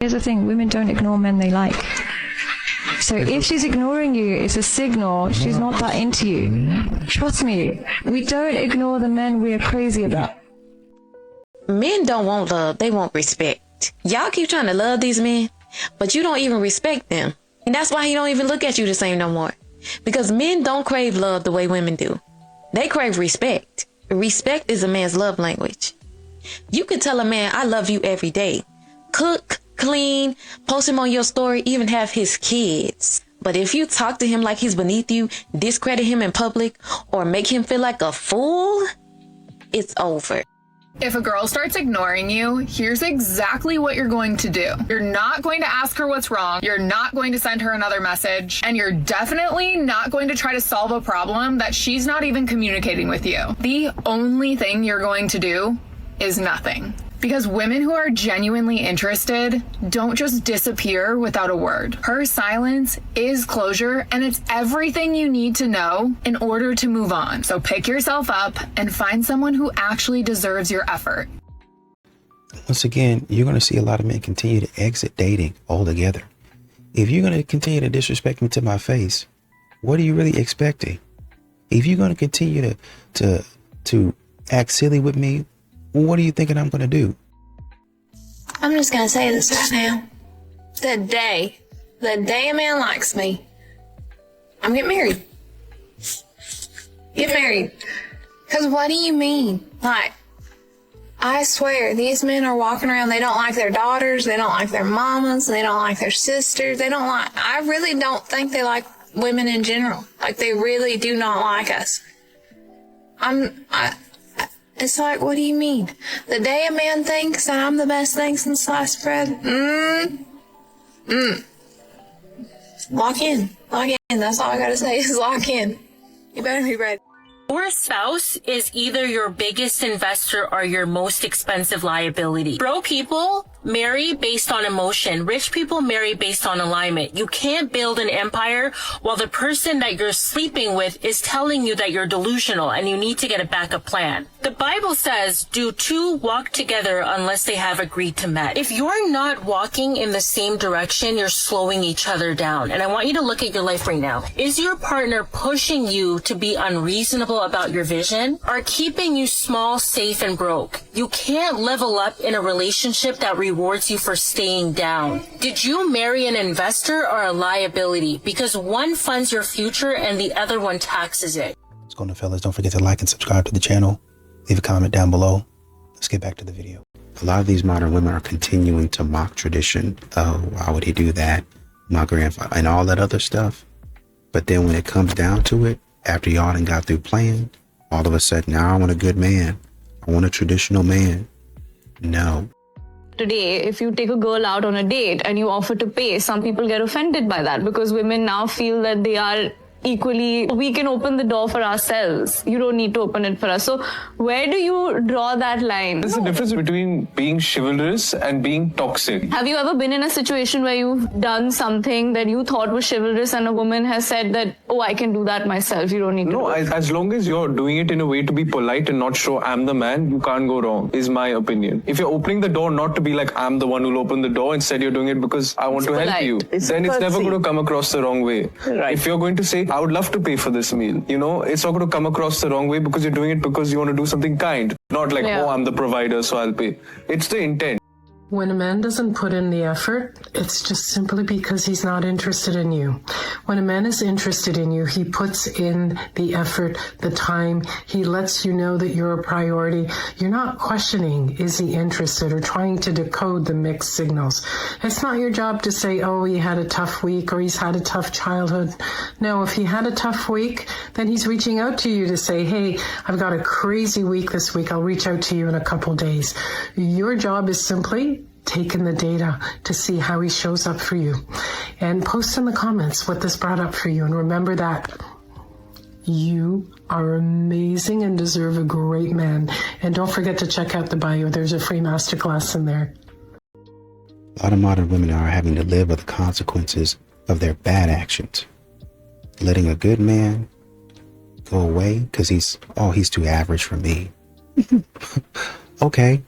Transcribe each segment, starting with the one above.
Here's the thing, women don't ignore men they like. So if she's ignoring you, it's a signal she's not that into you. Trust me, we don't ignore the men we're crazy about. Men don't want love, they want respect. Y'all keep trying to love these men, but you don't even respect them. And that's why he don't even look at you the same no more. Because men don't crave love the way women do. They crave respect. Respect is a man's love language. You can tell a man, I love you every day. Cook, clean, post him on your story, even have his kids. But if you talk to him like he's beneath you, discredit him in public, or make him feel like a fool, it's over. If a girl starts ignoring you, here's exactly what you're going to do. You're not going to ask her what's wrong. You're not going to send her another message. And you're definitely not going to try to solve a problem that she's not even communicating with you. The only thing you're going to do is nothing. Because women who are genuinely interested don't just disappear without a word. Her silence is closure, and it's everything you need to know in order to move on. So pick yourself up and find someone who actually deserves your effort. Once again, you're going to see a lot of men continue to exit dating altogether. If you're going to continue to disrespect me to my face, what are you really expecting? If you're going to continue to act silly with me, what are you thinking I'm going to do? I'm just going to say this right now. The day a man likes me, I'm getting married. Get married. Because what do you mean? Like, I swear, these men are walking around, they don't like their daughters, they don't like their mamas, they don't like their sisters, I really don't think they like women in general. Like, they really do not like us. It's like, what do you mean? The day a man thinks that I'm the best thing since sliced bread, lock in. That's all I gotta say is lock in. You better be ready. Your spouse is either your biggest investor or your most expensive liability. Broke people marry based on emotion. Rich people marry based on alignment. You can't build an empire while the person that you're sleeping with is telling you that you're delusional and you need to get a backup plan. The Bible says, do two walk together unless they have agreed to meet. If you're not walking in the same direction, you're slowing each other down. And I want you to look at your life right now. Is your partner pushing you to be unreasonable about your vision, or keeping you small, safe, and broke? You can't level up in a relationship that rewards you for staying down. Did you marry an investor or a liability? Because one funds your future and the other one taxes it. What's going on, fellas? Don't forget to like and subscribe to the channel. Leave a comment down below. Let's get back to the video. A lot of these modern women are continuing to mock tradition. Oh, why would he do that? My grandfather and all that other stuff. But then when it comes down to it, after y'all done got through playing, all of a sudden, now I want a good man. I want a traditional man. No. Today, if you take a girl out on a date and you offer to pay, some people get offended by that because women now feel that they are equally, we can open the door for ourselves. You don't need to open it for us. So where do you draw that line? There's a difference between being chivalrous and being toxic. Have you ever been in a situation where you've done something that you thought was chivalrous and a woman has said that, oh, I can do that myself, you don't need to No, as long as you're doing it in a way to be polite and not show I'm the man, you can't go wrong, is my opinion. If you're opening the door not to be like I'm the one who'll open the door, instead you're doing it because I want to help you, then it's never going to come across the wrong way. Right. If you're going to say, I would love to pay for this meal, you know, it's not going to come across the wrong way because you're doing it because you want to do something kind. Not like, oh, I'm the provider, so I'll pay. It's the intent. When a man doesn't put in the effort, it's just simply because he's not interested in you. When a man is interested in you, he puts in the effort, the time. He lets you know that you're a priority. You're not questioning, is he interested, or trying to decode the mixed signals. It's not your job to say, oh, he had a tough week or he's had a tough childhood. No, if he had a tough week, then he's reaching out to you to say, hey, I've got a crazy week this week. I'll reach out to you in a couple days. Your job is simply taking the data to see how he shows up for you, and post in the comments what this brought up for you. And remember that you are amazing and deserve a great man. And don't forget to check out the bio. There's a free masterclass in there. A lot of modern women are having to live with the consequences of their bad actions. Letting a good man go away because he's too average for me. Okay,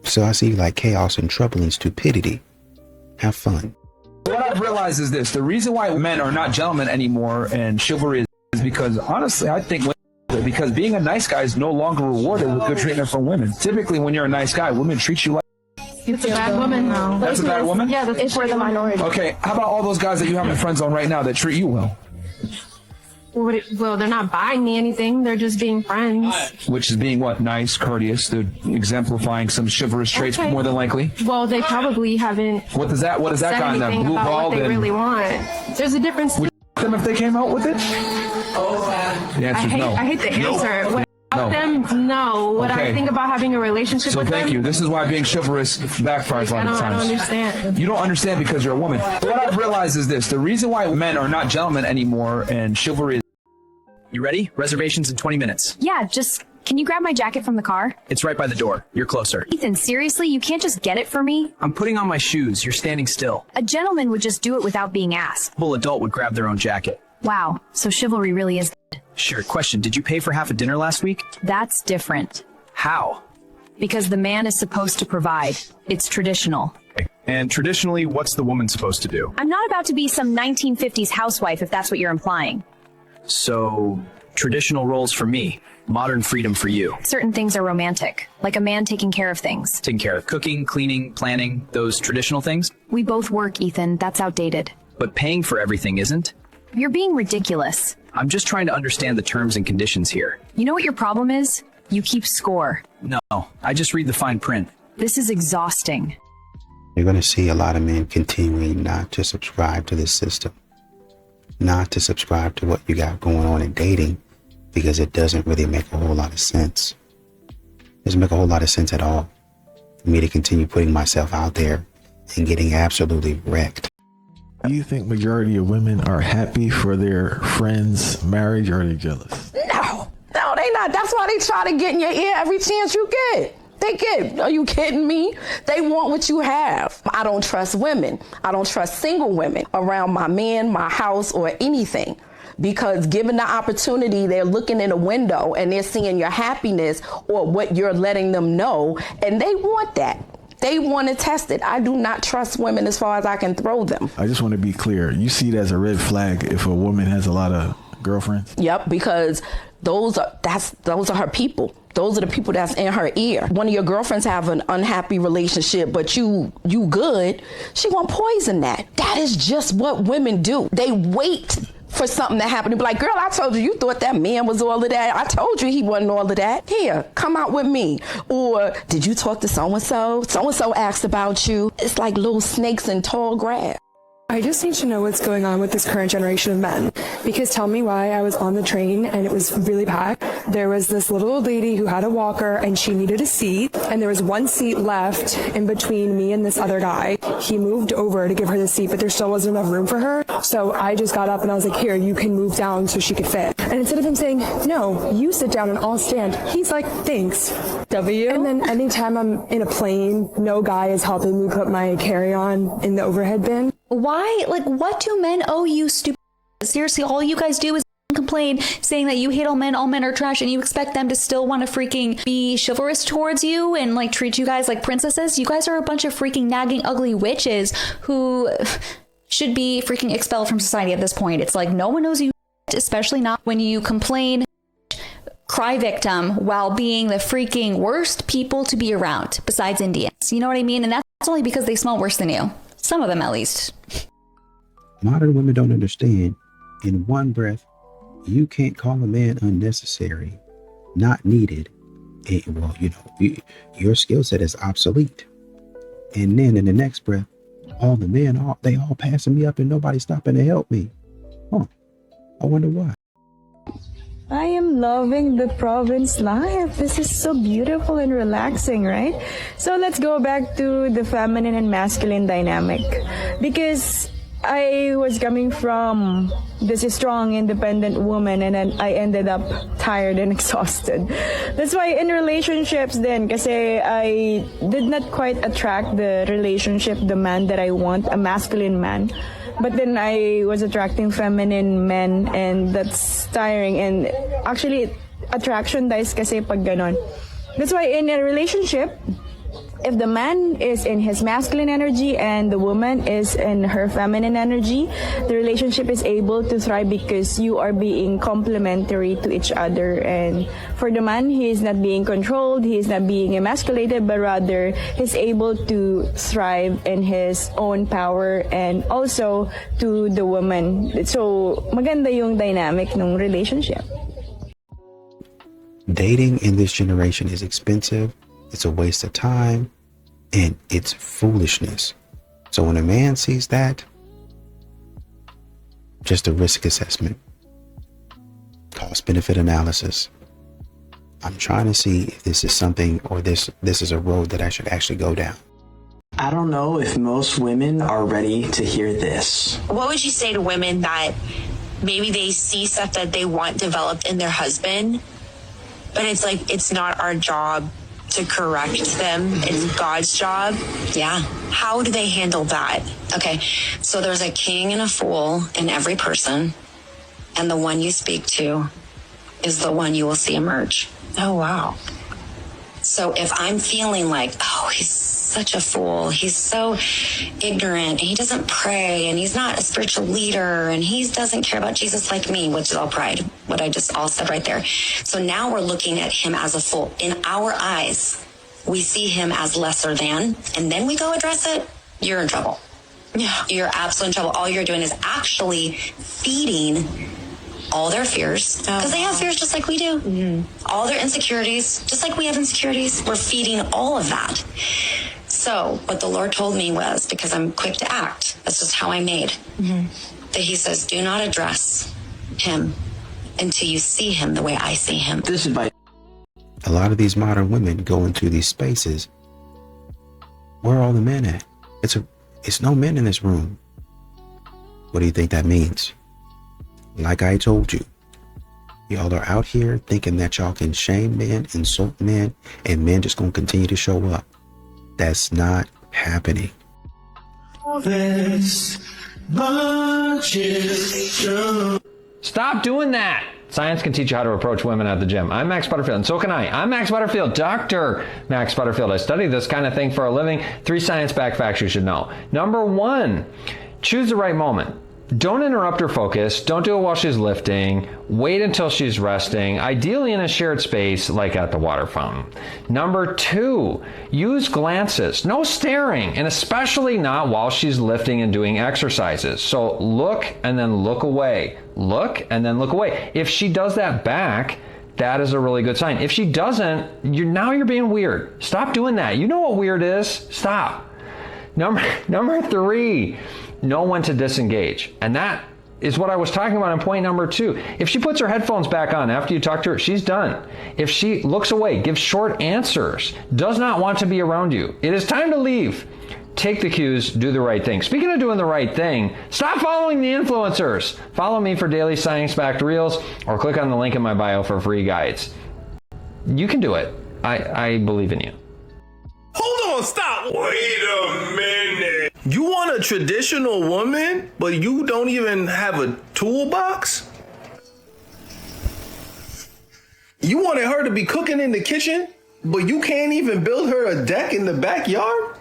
so I see like chaos and trouble and stupidity. Have fun. What I've realized is this: the reason why men are not gentlemen anymore and chivalry is because, honestly, I think because being a nice guy is no longer rewarded with good treatment from women. Typically, when you're a nice guy, women treat you like It's a bad woman now. that's a bad woman. Yeah, it's for the minority. Okay, how about all those guys that you have in friend zone right now that treat you well? Well, they're not buying me anything. They're just being friends. Which is being what? Nice, courteous. They're exemplifying some chivalrous traits more than likely. Well, they probably haven't What does that said got in them? anything Blue about ball what they then really want. There's a difference. would you them if they came out with it? The answer is no. I hate the answer. What about them? No. What I Okay. think about having a relationship So with thank them? you. This is why being chivalrous backfires a lot of I don't times. understand. You don't understand because you're a woman. What I've realized is this: the reason why men are not gentlemen anymore and chivalry is. You ready? Reservations in 20 minutes. Yeah, just can you grab my jacket from the car? It's right by the door. You're closer. Ethan, seriously, you can't just get it for me? I'm putting on my shoes. You're standing still. A gentleman would just do it without being asked. A full adult would grab their own jacket. Wow, so chivalry really is dead. Sure. Question. Did you pay for half a dinner last week? That's different. How? Because the man is supposed to provide. It's traditional. And traditionally, what's the woman supposed to do? I'm not about to be some 1950s housewife if that's what you're implying. So, traditional roles for me. Modern freedom for you. Certain things are romantic, like a man taking care of things. Taking care of cooking, cleaning, planning, those traditional things. We both work, Ethan. That's outdated. But paying for everything isn't. You're being ridiculous. I'm just trying to understand the terms and conditions here. You know what your problem is? You keep score. No, I just read the fine print. This is exhausting. You're going to see a lot of men continuing not to subscribe to this system, not to subscribe to what you got going on in dating, because it doesn't really make a whole lot of sense. It doesn't make a whole lot of sense at all for me to continue putting myself out there and getting absolutely wrecked. Do you think majority of women are happy for their friends' marriage, or are they jealous? No, they not. That's why they try to get in your ear every chance you get. They get, are you kidding me? They want what you have. I don't trust women. I don't trust single women around my man, my house, or anything. Because given the opportunity, they're looking in a window and they're seeing your happiness or what you're letting them know, and they want that. They want to test it. I do not trust women as far as I can throw them. I just want to be clear. You see it as a red flag if a woman has a lot of girlfriends? Yep, because those are her people. Those are the people that's in her ear. One of your girlfriends have an unhappy relationship, but you good. She won't poison that. That is just what women do. They wait for something to happen to be like, girl, I told you thought that man was all of that. I told you he wasn't all of that. Here, come out with me. Or did you talk to so-and-so? So-and-so asked about you. It's like little snakes in tall grass. I just need to know what's going on with this current generation of men. Because tell me why I was on the train and it was really packed. There was this little old lady who had a walker and she needed a seat. And there was one seat left in between me and this other guy. He moved over to give her the seat, but there still wasn't enough room for her. So I just got up and I was like, here, you can move down so she could fit. And instead of him saying, no, you sit down and I'll stand, he's like, thanks, W. And then anytime I'm in a plane, no guy is helping me put my carry-on in the overhead bin. Why? Like, what do men owe you, stupid? Seriously, all you guys do is complain, saying that you hate all men are trash, and you expect them to still want to freaking be chivalrous towards you and, like, treat you guys like princesses? You guys are a bunch of freaking nagging, ugly witches who should be freaking expelled from society at this point. It's like, no one knows you, especially not when you complain, cry victim, while being the freaking worst people to be around, besides Indians. You know what I mean? And that's only because they smell worse than you. Some of them, at least. Modern women don't understand. In one breath, you can't call a man unnecessary, not needed. And, well, your skill set is obsolete. And then in the next breath, all the men, they all passing me up and nobody stopping to help me. Huh. I wonder why. I am loving the province life. This is so beautiful and relaxing, right? So let's go back to the feminine and masculine dynamic. Because I was coming from this strong, independent woman, and then I ended up tired and exhausted. That's why in relationships then, kasi I did not quite attract the relationship, the man that I want, a masculine man. But then I was attracting feminine men, and that's tiring. And actually, attraction dies kasi pag ganon. That's why in a relationship, if the man is in his masculine energy and the woman is in her feminine energy, the relationship is able to thrive because you are being complementary to each other. And for the man, he is not being controlled, he is not being emasculated, but rather he's able to thrive in his own power and also to the woman. So maganda yung dynamic ng relationship. Dating in this generation is expensive, it's a waste of time, and it's foolishness. So when a man sees that, just a risk assessment, cost benefit analysis. I'm trying to see if this is something, or this is a road that I should actually go down. I don't know if most women are ready to hear this. What would you say to women that maybe they see stuff that they want developed in their husband, but it's like, it's not our job to correct them, it's God's job? Yeah. How do they handle that? Okay, so there's a king and a fool in every person, and the one you speak to is the one you will see emerge. Oh, wow. So if I'm feeling like, oh, he's such a fool, he's so ignorant, and he doesn't pray, and he's not a spiritual leader, and he doesn't care about Jesus like me, which is all pride, what I just all said right there. So now we're looking at him as a fool. In our eyes, we see him as lesser than, and then we go address it, you're in trouble. Yeah. You're absolutely in trouble. All you're doing is actually feeding all their fears, because they have fears just like we do. Mm-hmm. All their insecurities, just like we have insecurities, we're feeding all of that. So what the Lord told me was, because I'm quick to act, that's just how I'm made, that he says, do not address him until you see him the way I see him. This advice. A lot of these modern women go into these spaces. Where are all the men at? It's no men in this room. What do you think that means? Like I told you, y'all are out here thinking that y'all can shame men, insult men, and men just gonna continue to show up. That's not happening. Stop doing that. Science can teach you how to approach women at the gym. I'm Max Butterfield, and so can I. I'm Max Butterfield, Dr. Max Butterfield. I study this kind of thing for a living. 3 science-backed facts you should know. Number 1, choose the right moment. Don't interrupt her focus. Don't do it while she's lifting. Wait until she's resting, ideally in a shared space like at the water fountain. Number 2, use glances. No staring, and especially not while she's lifting and doing exercises. So look and then look away. Look and then look away. If she does that back, that is a really good sign. If she doesn't, you're being weird. Stop doing that. You know what weird is. Stop. Number 3, know when to disengage. And that is what I was talking about in point number 2. If she puts her headphones back on after you talk to her, she's done. If she looks away, gives short answers, does not want to be around you, it is time to leave. Take the cues, do the right thing. Speaking of doing the right thing, stop following the influencers. Follow me for daily science-backed reels, or click on the link in my bio for free guides. You can do it. I believe in you. Hold on, stop. Wait a minute. You want a traditional woman, but you don't even have a toolbox? You wanted her to be cooking in the kitchen, but you can't even build her a deck in the backyard?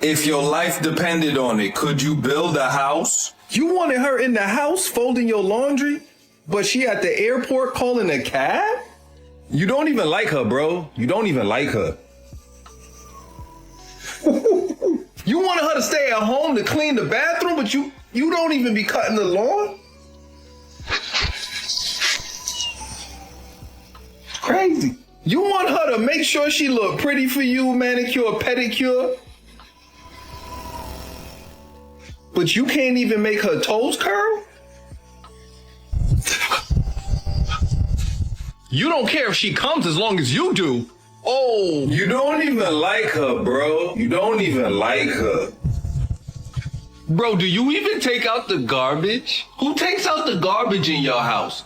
If your life depended on it, could you build a house? You wanted her in the house folding your laundry, but she at the airport calling a cab? You don't even like her, bro. You don't even like her. You wanted her to stay at home to clean the bathroom, but you don't even be cutting the lawn? Crazy. You want her to make sure she look pretty for you, manicure, pedicure, but you can't even make her toes curl? You don't care if she comes as long as you do. Oh, you don't even like her, bro. You don't even like her. Bro, do you even take out the garbage? Who takes out the garbage in your house?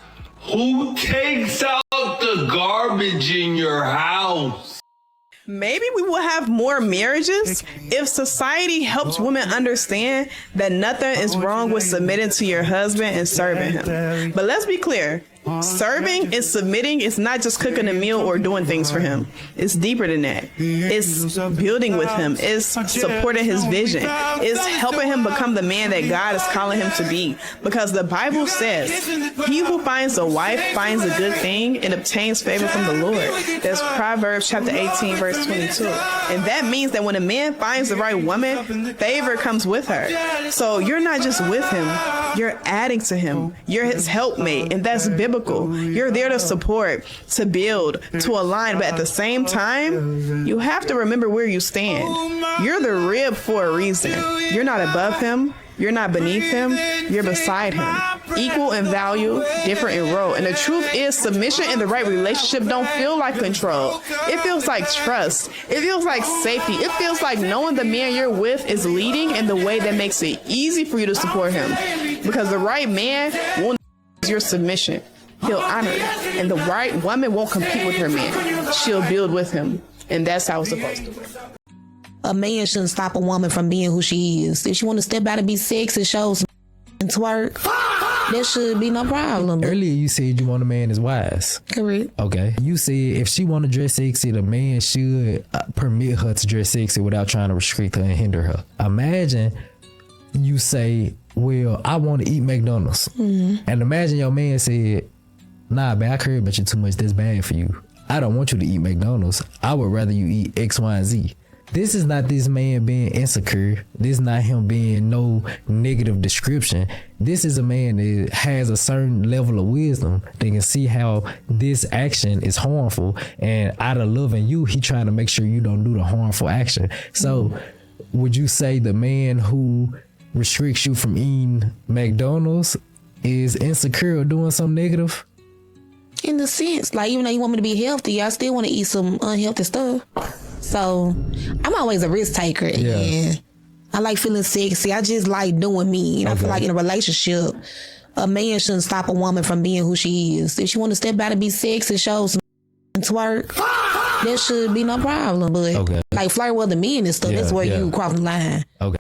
Who takes out the garbage in your house? Maybe we will have more marriages if society helps women understand that nothing is wrong with submitting to your husband and serving him. But let's be clear, Serving and submitting is not just cooking a meal or doing things for him. It's deeper than that. It's building with him. It's supporting his vision. It's helping him become the man that God is calling him to be. Because the Bible says, he who finds a wife finds a good thing and obtains favor from the Lord. That's Proverbs chapter 18, verse 22. And that means that when a man finds the right woman, favor comes with her. So you're not just with him, you're adding to him. You're his helpmate, and that's biblical. You're there to support, to build, to align, but at the same time, you have to remember where you stand. You're the rib for a reason. You're not above him. You're not beneath him. You're beside him. Equal in value, different in role. And the truth is, submission in the right relationship don't feel like control. It feels like trust. It feels like safety. It feels like knowing the man you're with is leading in the way that makes it easy for you to support him. Because the right man won't your submission. He'll honor it. And the right woman won't compete with her man. She'll build with him. And that's how it's supposed to work. A man shouldn't stop a woman from being who she is. If she want to step out and be sexy, show some and twerk, there should be no problem. Earlier you said you want a man that's wise. Correct. Okay. You said if she want to dress sexy, the man should permit her to dress sexy without trying to restrict her and hinder her. Imagine you say, well, I want to eat McDonald's. Mm-hmm. And imagine your man said, nah, man, I care about you too much. That's bad for you. I don't want you to eat McDonald's. I would rather you eat X, Y, and Z. This is not this man being insecure. This is not him being no negative description. This is a man that has a certain level of wisdom. They can see how this action is harmful, and out of loving you, he trying to make sure you don't do the harmful action. So would you say the man who restricts you from eating McDonald's is insecure or doing something negative? In the sense, like, even though you want me to be healthy, I still want to eat some unhealthy stuff. So I'm always a risk taker. Yeah. And I like feeling sexy. I just like doing me. And I feel like in a relationship, a man shouldn't stop a woman from being who she is. If she want to step out and be sexy, show some and twerk, there should be no problem. But like flirt with the men and stuff, that's where you cross the line. Okay.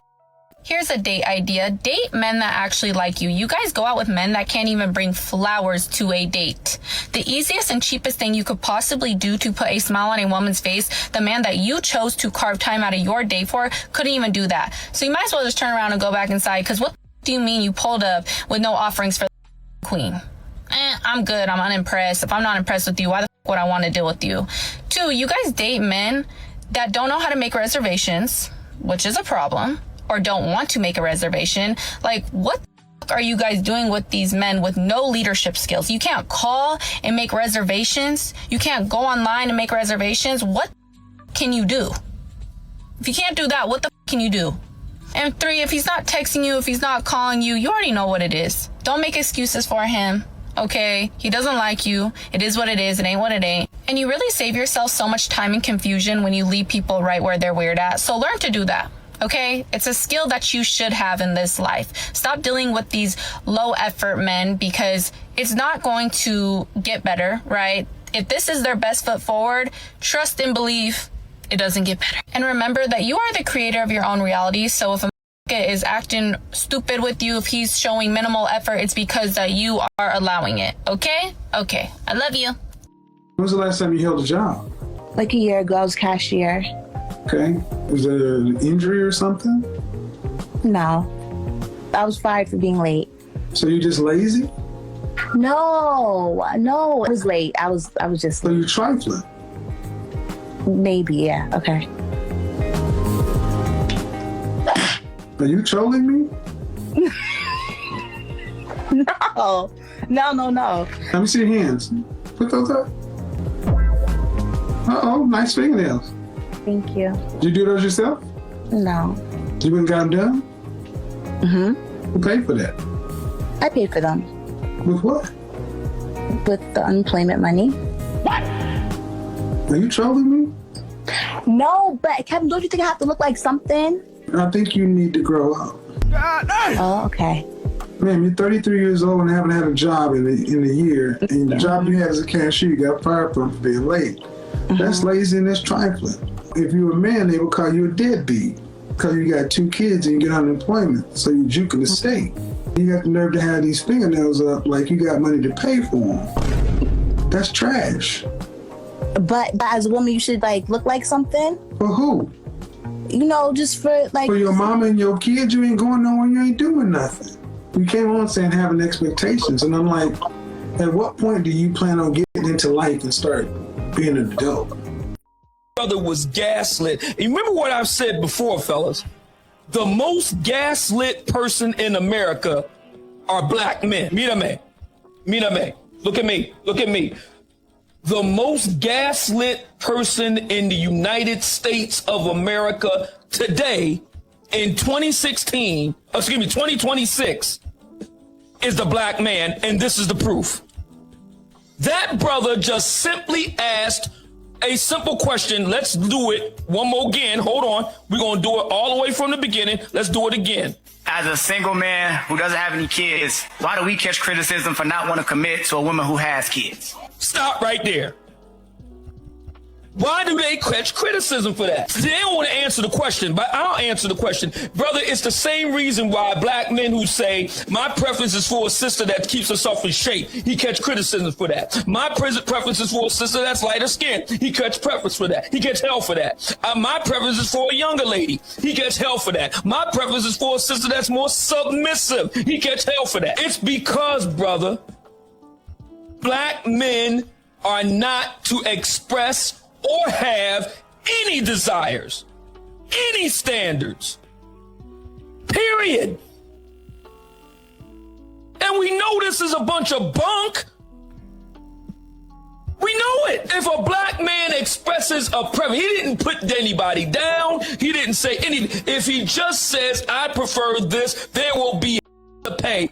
Here's a date idea. Date men that actually like you. You guys go out with men that can't even bring flowers to a date. The easiest and cheapest thing you could possibly do to put a smile on a woman's face, the man that you chose to carve time out of your day for couldn't even do that. So you might as well just turn around and go back inside, because what do you mean you pulled up with no offerings for the queen? I'm good. I'm unimpressed. If I'm not impressed with you, why the f would I want to deal with you? 2, you guys date men that don't know how to make reservations, which is a problem, or don't want to make a reservation. Like, what the are you guys doing with these men with no leadership skills? You can't call and make reservations. You can't go online and make reservations. What can you do? If you can't do that, what the can you do? And 3, if he's not texting you, if he's not calling you, you already know what it is. Don't make excuses for him. Okay, he doesn't like you. It is what it is. It ain't what it ain't. And you really save yourself so much time and confusion when you leave people right where they're weird at. So learn to do that. Okay, it's a skill that you should have in this life. Stop dealing with these low effort men, because it's not going to get better, right? If this is their best foot forward, trust and believe it doesn't get better. And remember that you are the creator of your own reality. So if a is acting stupid with you, if he's showing minimal effort, it's because that you are allowing it. Okay? Okay. I love you. When was the last time you held a job? Like a year ago, I was cashier. Okay. Was it an injury or something? No. I was fired for being late. So you just lazy? No, I was late. I was just So you trifling? Maybe, yeah. Okay. Are you trolling me? No. Let me see your hands. Put those up. Uh-oh, nice fingernails. Thank you. Did you do those yourself? No. You went and got them done? Mm-hmm. Who paid for that? I paid for them. With what? With the unemployment money. What? Are you trolling me? No, but Kevin, don't you think I have to look like something? I think you need to grow up. Oh, okay. Man, you're 33 years old and haven't had a job in a year, and the job you had as a cashier, you got fired from for being late. That's lazy and that's trifling. If you were a man, they would call you a deadbeat because you got 2 kids and you get unemployment, so you're juking the state. You got the nerve to have these fingernails up like you got money to pay for them. That's trash. But as a woman, you should like look like something. For who? You know, just for like. For your mama and your kids, you ain't going nowhere, you ain't doing nothing. You came on saying having expectations, and I'm like, at what point do you plan on getting into life and start being an adult? Brother was gaslit. And remember what I've said before, fellas? The most gaslit person in America are black men. Mírame. Look at me. The most gaslit person in the United States of America today in 2026 is the black man, and this is the proof. That brother just simply asked a simple question. Let's do it one more again. Hold on. We're going to do it all the way from the beginning. Let's do it again. As a single man who doesn't have any kids, why do we catch criticism for not wanting to commit to a woman who has kids? Stop right there. Why do they catch criticism for that? They don't want to answer the question, but I'll answer the question. Brother, it's the same reason why black men who say, my preference is for a sister that keeps herself in shape, he catch criticism for that. My preference is for a sister that's lighter skinned. He catch preference for that. He gets hell for that. My preference is for a younger lady. He gets hell for that. My preference is for a sister that's more submissive. He gets hell for that. It's because, brother, black men are not to express or have any desires, any standards, period. And we know this is a bunch of bunk. We know it. If a black man expresses a preference, he didn't put anybody down. He didn't say anything. If he just says, I prefer this, there will be a pay.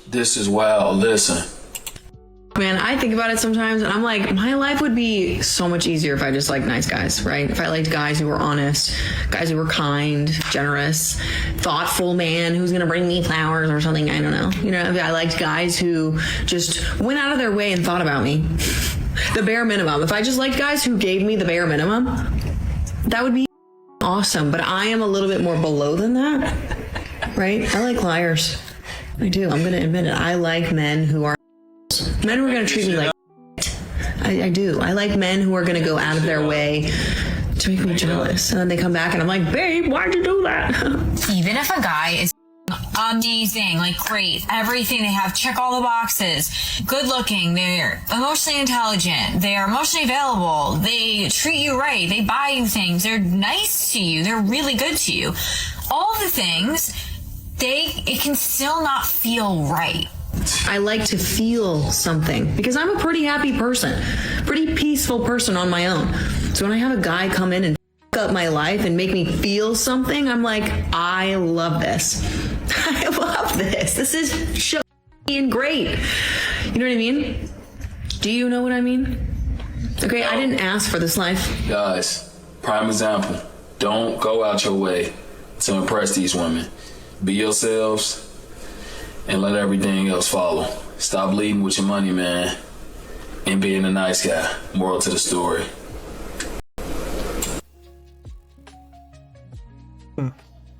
This is wild. Listen. Man, I think about it sometimes and I'm like, my life would be so much easier if I just liked nice guys, right? If I liked guys who were honest, guys who were kind, generous, thoughtful man who's gonna bring me flowers or something, I don't know. You know, I liked guys who just went out of their way and thought about me. The bare minimum. If I just liked guys who gave me the bare minimum, that would be awesome. But I am a little bit more below than that, right? I like liars. I do. I'm gonna admit it. I like men who are men who are going to treat me like I do. I like men who are going to go out of their way to make me jealous. And then they come back and I'm like, babe, why'd you do that? Even if a guy is amazing, like great, everything they have, check all the boxes, good looking, they're emotionally intelligent, they're emotionally available, they treat you right, they buy you things, they're nice to you, they're really good to you. All the things, it can still not feel right. I like to feel something because I'm a pretty happy person, pretty peaceful person on my own. So when I have a guy come in and up my life and make me feel something, I'm like, I love this. I love this. This is so and great. You know what I mean? Do you know what I mean? Okay, I didn't ask for this life. Guys, prime example. Don't go out your way to impress these women. Be yourselves and let everything else follow. Stop leading with your money, man, and being a nice guy. Moral to the story.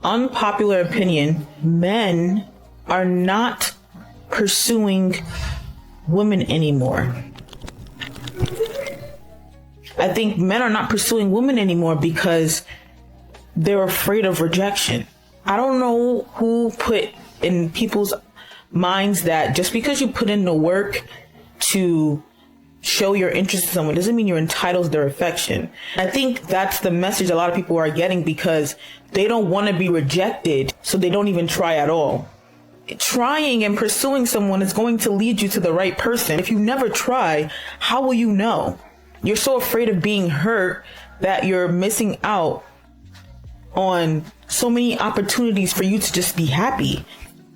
Unpopular opinion, men are not pursuing women anymore. I think men are not pursuing women anymore because they're afraid of rejection. I don't know who put in people's minds that just because you put in the work to show your interest in someone doesn't mean you're entitled to their affection. I think that's the message a lot of people are getting because they don't want to be rejected, so they don't even try at all. Trying and pursuing someone is going to lead you to the right person. If you never try, how will you know? You're so afraid of being hurt that you're missing out on so many opportunities for you to just be happy.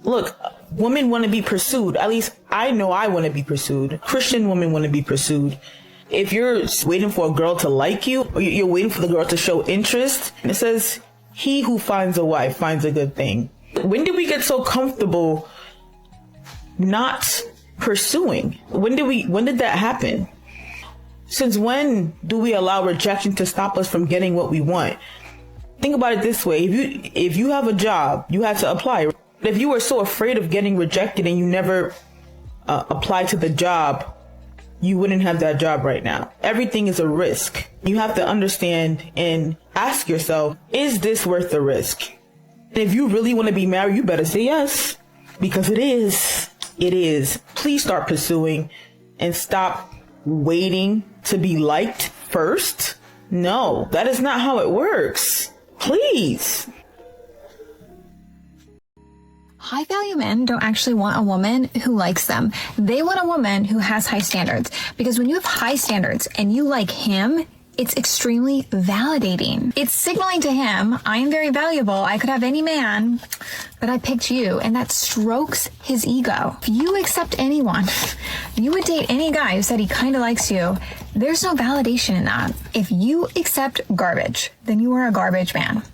Look, women want to be pursued. At least I know I want to be pursued. Christian women want to be pursued. If you're waiting for a girl to like you, or you're waiting for the girl to show interest, it says, he who finds a wife finds a good thing. When did we get so comfortable not pursuing? When did that happen? Since when do we allow rejection to stop us from getting what we want? Think about it this way. If you have a job, you have to apply. If you were so afraid of getting rejected and you never apply to the job, you wouldn't have that job right now. Everything is a risk. You have to understand and ask yourself, is this worth the risk? And if you really want to be married, you better say yes, because it is. It is. Please start pursuing and stop waiting to be liked first. No, that is not how it works. Please. High value men don't actually want a woman who likes them. They want a woman who has high standards, because when you have high standards and you like him, it's extremely validating. It's signaling to him, I am very valuable. I could have any man, but I picked you. And that strokes his ego. If you accept anyone, you would date any guy who said he kind of likes you. There's no validation in that. If you accept garbage, then you are a garbage man.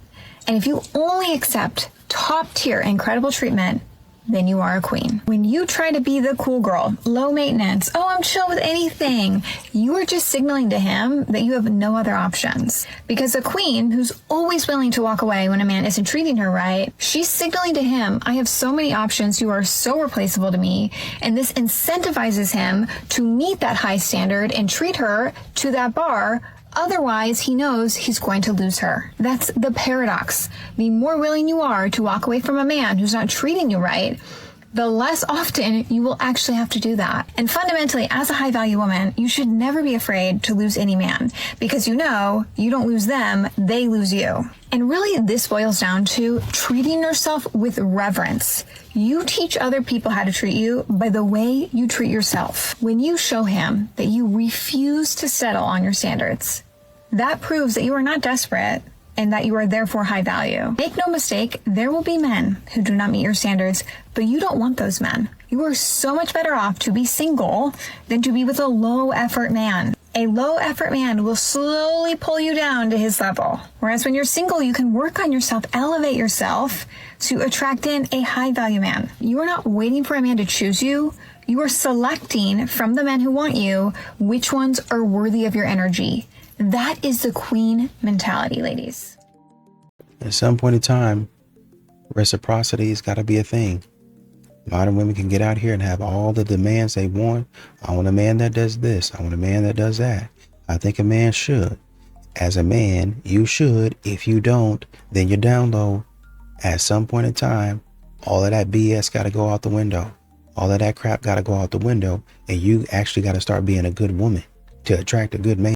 And if you only accept top tier incredible treatment, then you are a queen. When you try to be the cool girl, low maintenance, oh, I'm chill with anything, you are just signaling to him that you have no other options. Because a queen who's always willing to walk away when a man isn't treating her right, she's signaling to him, I have so many options, you are so replaceable to me. And this incentivizes him to meet that high standard and treat her to that bar. Otherwise, he knows he's going to lose her. That's the paradox. The more willing you are to walk away from a man who's not treating you right, the less often you will actually have to do that. And fundamentally, as a high value woman, you should never be afraid to lose any man, because you know you don't lose them, they lose you. And really, this boils down to treating yourself with reverence. You teach other people how to treat you by the way you treat yourself. When you show him that you refuse to settle on your standards, that proves that you are not desperate and that you are therefore high value. Make no mistake, there will be men who do not meet your standards, but you don't want those men. You are so much better off to be single than to be with a low effort man. A low effort man will slowly pull you down to his level. Whereas when you're single, you can work on yourself, elevate yourself to attract in a high value man. You are not waiting for a man to choose you. You are selecting from the men who want you which ones are worthy of your energy. That is the queen mentality, ladies. At some point in time, reciprocity has got to be a thing. Modern women can get out here and have all the demands they want. I want a man that does this. I want a man that does that. I think a man should. As a man, you should. If you don't, then you're down low. At some point in time, all of that BS got to go out the window. All of that crap got to go out the window. And you actually got to start being a good woman to attract a good man.